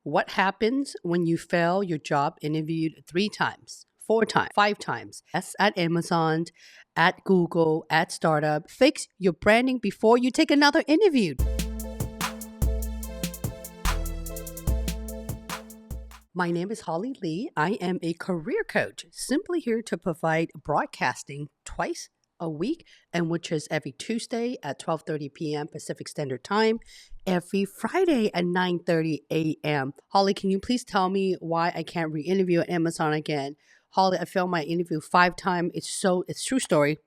What happens when you fail your job interviewed 3 times, 4 times, 5 times? Yes, at Amazon, at Google, at startup. Fix your branding before you take another interview. My name is Holly Lee. I am a career coach, simply here to provide broadcasting twice a week, and which is every Tuesday at 12:30 p.m. Pacific Standard Time, every Friday at 9:30 a.m. Holly, can you please tell me why I can't re-interview at Amazon again? Holly, I failed my interview 5 times. It's true story.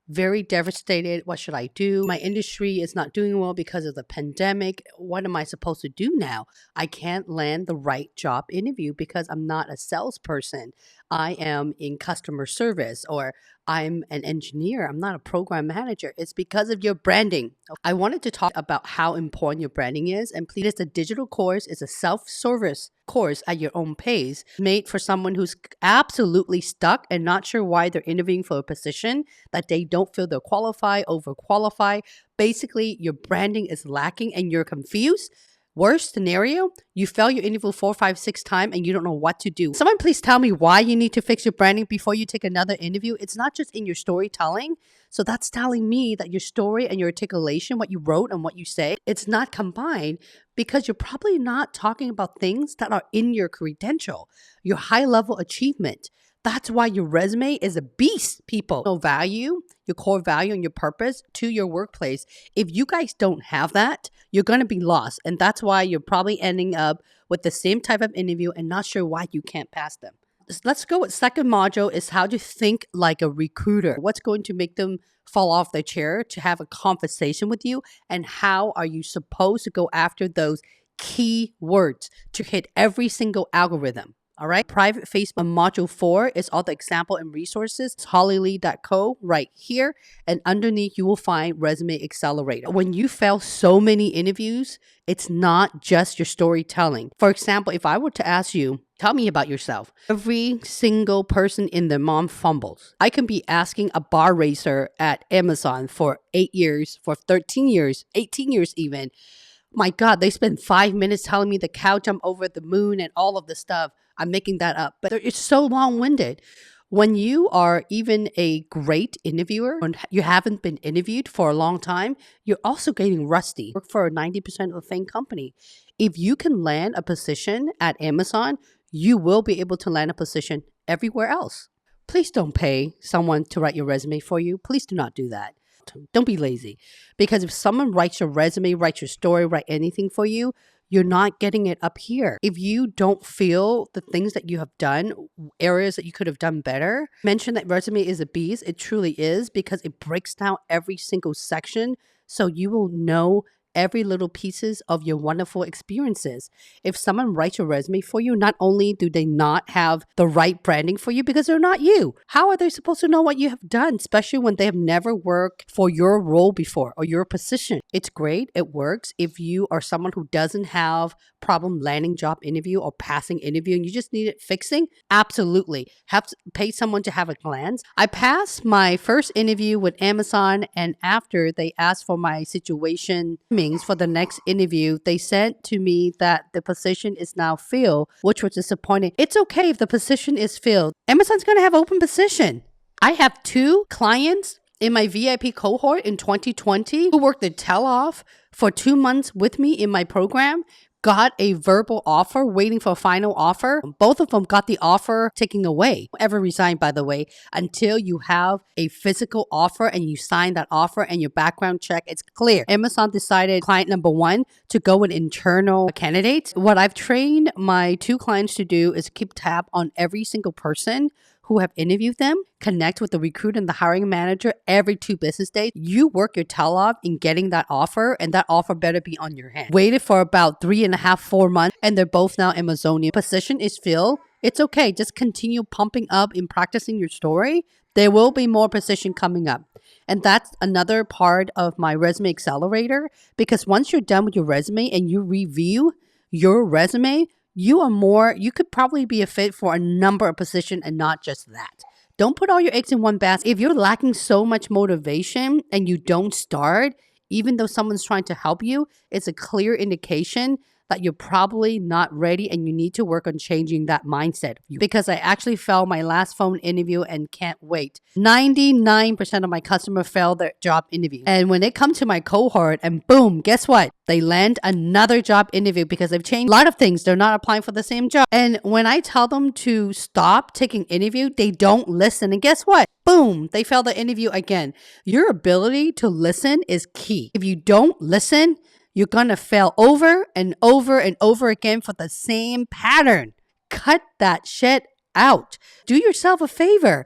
Very devastated. What should I do? My industry is not doing well because of the pandemic. What am I supposed to do now? I can't land the right job interview because I'm not a salesperson. I am in customer service, or I'm an engineer. I'm not a program manager. It's because of your branding. I wanted to talk about how important your branding is. And please, it's a digital course. It's a self-service course at your own pace, made for someone who's absolutely stuck and not sure why they're interviewing for a position that they don't feel they're qualified, overqualified. Basically, your branding is lacking and you're confused. Worst scenario, you fail your interview 4, 5, 6 times and you don't know what to do. Someone please tell me why you need to fix your branding before you take another interview. It's not just in your storytelling. So that's telling me that your story and your articulation, what you wrote and what you say, it's not combined because you're probably not talking about things that are in your credential, your high level achievement. That's why your resume is a beast, people. No value, your core value and your purpose to your workplace. If you guys don't have that, you're going to be lost. And that's why you're probably ending up with the same type of interview and not sure why you can't pass them. Let's go with second module is how to think like a recruiter. What's going to make them fall off their chair to have a conversation with you? And how are you supposed to go after those key words to hit every single algorithm? All right. Private Facebook module 4 is all the example and resources. It's hollylee.co right here. And underneath you will find Resume Accelerator. When you fail so many interviews, it's not just your storytelling. For example, if I were to ask you, tell me about yourself. Every single person in their mom fumbles. I can be asking a bar racer at Amazon for 8 years, for 13 years, 18 years even. My God, they spend 5 minutes telling me the cow jump over the moon and all of the stuff. I'm making that up, but it's so long-winded. When you are even a great interviewer and you haven't been interviewed for a long time, you're also getting rusty. Work for 90% of the same company. If you can land a position at Amazon, you will be able to land a position everywhere else. Please don't pay someone to write your resume for you. Please do not do that. Don't be lazy, because if someone writes your resume, writes your story, write anything for you, you're not getting it up here. If you don't feel the things that you have done, areas that you could have done better, mention that resume is a beast. It truly is, because it breaks down every single section so you will know every little pieces of your wonderful experiences. If someone writes your resume for you, not only do they not have the right branding for you because they're not you, how are they supposed to know what you have done, especially when they have never worked for your role before or your position? It's great. It works if you are someone who doesn't have problem landing job interview or passing interview and you just need it fixing. Absolutely. Have to pay someone to have a glance. I passed my first interview with Amazon, and after they asked for my situation for the next interview, they said to me that the position is now filled, which was disappointing. It's okay if the position is filled. Amazon's going to have open position. I have 2 clients in my VIP cohort in 2020 who worked their tail off for 2 months with me in my program, got a verbal offer, waiting for a final offer. Both of them got the offer taken away. Don't ever resign, by the way, until you have a physical offer and you sign that offer and your background check, it's clear. Amazon decided client number 1 to go with internal candidates. What I've trained my 2 clients to do is keep tab on every single person who have interviewed them, connect with the recruiter and the hiring manager every 2 business days. You work your tail off in getting that offer, and that offer better be on your hand. Waited for about 3.5, 4 months, and they're both now Amazonian. Position is filled. It's okay. Just continue pumping up in practicing your story. There will be more position coming up. And that's another part of my Resume Accelerator, because once you're done with your resume and you review your resume, you could probably be a fit for a number of positions and not just that. Don't put all your eggs in one basket. If you're lacking so much motivation and you don't start, even though someone's trying to help you, it's a clear indication that you're probably not ready and you need to work on changing that mindset. Because I actually failed my last phone interview and can't wait. 99% of my customers fail their job interview. And when they come to my cohort and boom, guess what? They land another job interview because they've changed a lot of things. They're not applying for the same job. And when I tell them to stop taking interview, they don't listen. And guess what? Boom, they fail the interview again. Your ability to listen is key. If you don't listen, you're going to fail over and over and over again for the same pattern. Cut that shit out. Do yourself a favor.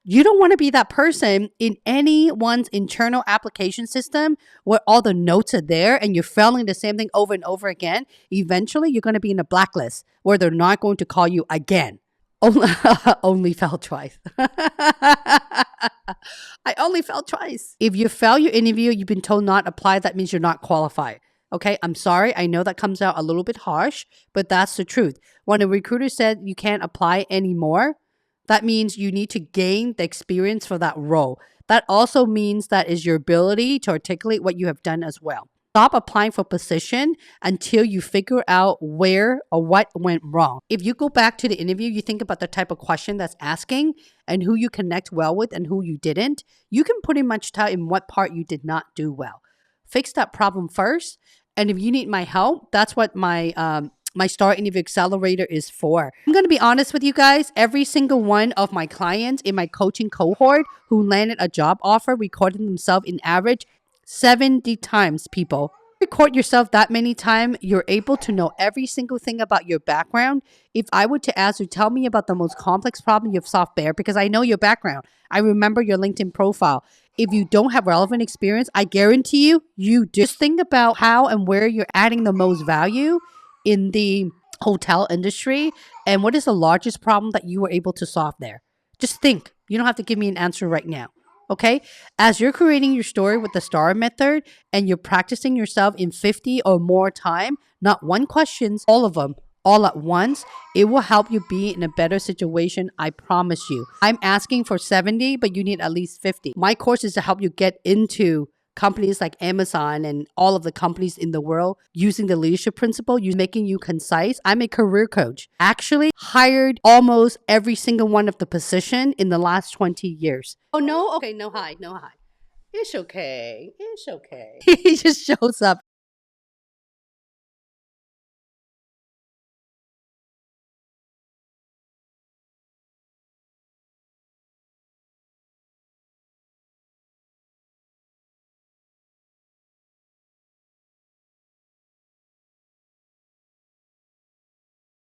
You don't want to be that person in anyone's internal application system where all the notes are there and you're failing the same thing over and over again. Eventually, you're going to be in a blacklist where they're not going to call you again. Only fell twice. I only fell twice. If you fail your interview, you've been told not apply, that means you're not qualified. Okay, I'm sorry. I know that comes out a little bit harsh, but that's the truth. When a recruiter said you can't apply anymore, that means you need to gain the experience for that role. That also means that is your ability to articulate what you have done as well. Stop applying for position until you figure out where or what went wrong. If you go back to the interview, you think about the type of question that's asking and who you connect well with and who you didn't, you can pretty much tell in what part you did not do well. Fix that problem first. And if you need my help, that's what my Star Interview Accelerator is for. I'm going to be honest with you guys. Every single one of my clients in my coaching cohort who landed a job offer recorded themselves in average 70 times, people. Record yourself that many times, you're able to know every single thing about your background. If I were to ask you, tell me about the most complex problem you've solved there, because I know your background. I remember your LinkedIn profile. If you don't have relevant experience, I guarantee you do. Just think about how and where you're adding the most value in the hotel industry and what is the largest problem that you were able to solve there. Just think. You don't have to give me an answer right now. Okay? As you're creating your story with the STAR method and you're practicing yourself in 50 or more time, not one questions, all of them, all at once, it will help you be in a better situation. I promise you. I'm asking for 70, but you need at least 50. My course is to help you get into companies like Amazon and all of the companies in the world using the leadership principle, making you concise. I'm a career coach. Actually hired almost every single one of the position in the last 20 years. Oh, no? Okay, no hi, no hi. It's okay. It's okay. He just shows up.